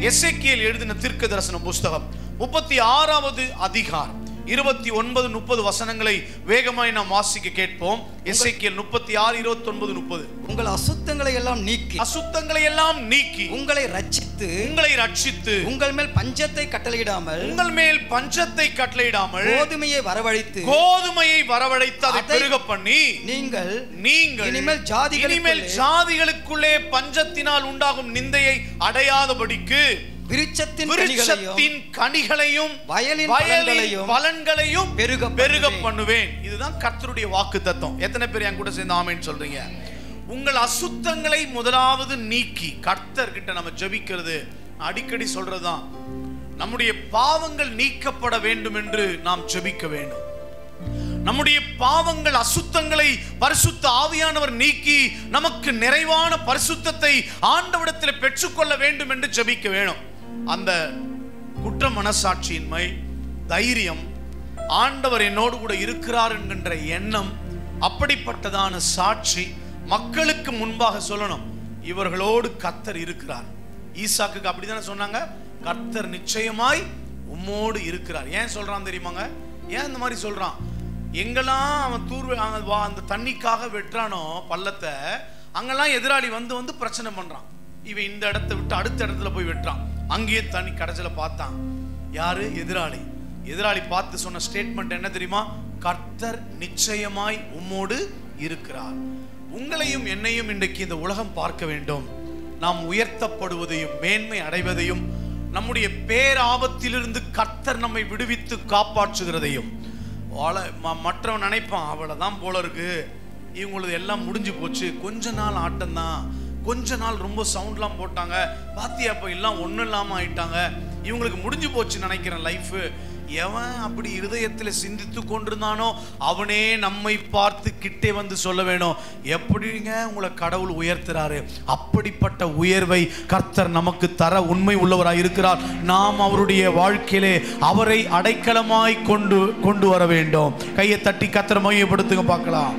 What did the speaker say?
எசேக்கியேல் எழுதின தீர்க்க தரிசன புஸ்தகம் 36வது அதிகாரம் 29, 30 வசனங்களை வேகமாய் நாம் வாசிக்க கேட்போம். எசேக்கியேல் 36, 29, 30. உங்கள் அசுத்தங்களை எல்லாம் நீக்கி உங்களை ரட்சித்து உங்கள் மேல் பஞ்சத்தை கட்டளையிடாமல் கோதுமையை வரவழைத்து அதை பெருக பண்ணி நீங்கள் இனிமேல் ஜாதிகளுக்குள்ளே பஞ்சத்தினால் உண்டாகும் நிந்தையை அடையாதபடிக்கு விருட்சத்தின் கனிகளையும் வயலின் பலன்களையும் பெருக பண்ணுவேன். இதுதான் கர்த்தருடைய வாக்குத்தத்தம். எத்தனை பேர் என் கூட சேர்ந்து ஆமென் சொல்றீங்க? உங்கள் அசுத்தங்களை முதலாவது நீக்கி, கர்த்தர் கிட்ட நம்ம ஜெபிக்கிறது அடிக்கடி சொல்றதுதான், நம்முடைய பாவங்கள் நீக்கப்பட வேண்டும் என்று நாம் ஜெபிக்க வேண்டும். நம்முடைய பாவங்கள் அசுத்தங்களை பரிசுத்த ஆவியானவர் நீக்கி நமக்கு நிறைவான பரிசுத்தத்தை ஆண்டவரிடத்தில் பெற்றுக்கொள்ள வேண்டும் என்று ஜெபிக்க வேணும். அந்த குற்ற மனசாட்சியின்மை, தைரியம், ஆண்டவர் என்னோடு கூட இருக்கிறார் என்கின்ற எண்ணம், அப்படிப்பட்டதான சாட்சி மக்களுக்கு முன்பாக சொல்லணும். இவர்களோடு கர்த்தர் இருக்கிறார். ஈசாக்குக்கு அப்படித்தானே சொன்னாங்க, கர்த்தர் நிச்சயமாய் உம்மோடு இருக்கிறார். ஏன் சொல்றான் தெரியுமாங்க? ஏன் இந்த மாதிரி சொல்றான்? எங்கெல்லாம் அவன் அந்த தண்ணிக்காக வெட்டுறானோ பள்ளத்தை, அங்கெல்லாம் எதிராளி வந்து பிரச்சனை பண்றான். இவன் இந்த இடத்தை விட்டு அடுத்த இடத்துல போய் வெட்டுறான். அங்கேயே தண்ணி கடைசியில பார்த்தான். யாரு? எதிராளி பார்த்து சொன்ன ஸ்டேட்மெண்ட் என்ன தெரியுமா? கர்த்தர் நிச்சயமாய் உம்மோடு இருக்கிறார். உங்களையும் என்னையும் இன்றைக்கு இந்த உலகம் பார்க்க வேண்டும். நாம் உயர்த்தப்படுவதையும் மேன்மை அடைவதையும், நம்முடைய பேராபத்திலிருந்து கர்த்தர் நம்மை விடுவித்து காப்பாற்றுகிறதையும். மற்றவன் நினைப்பான், அவ்வளவுதான் போல இருக்கு, இவங்களது எல்லாம் முடிஞ்சு போச்சு, கொஞ்ச நாள் ஆட்டம் தான், கொஞ்ச நாள் ரொம்ப சவுண்ட்லாம் போட்டாங்க, பாத்தியா அப்ப எல்லாம் ஒன்றும் இல்லாமல் ஆயிட்டாங்க, இவங்களுக்கு முடிஞ்சு போச்சு நினைக்கிறேன் லைஃப். எவன் அப்படி இருதயத்தில் சிந்தித்து கொண்டிருந்தானோ அவனே நம்மை பார்த்து கிட்டே வந்து சொல்ல வேணும், எப்படிங்க உங்களை கடவுள் உயர்த்துறாரு, அப்படிப்பட்ட உயர்வை கர்த்தர் நமக்கு தர உண்மை உள்ளவராய் இருக்கிறார். நாம் அவருடைய வாழ்க்கையிலே அவரை அடைக்கலமாய் கொண்டு வர வேண்டும். கையை தட்டி கர்த்தரை மையப்படுத்துங்க பார்க்கலாம்.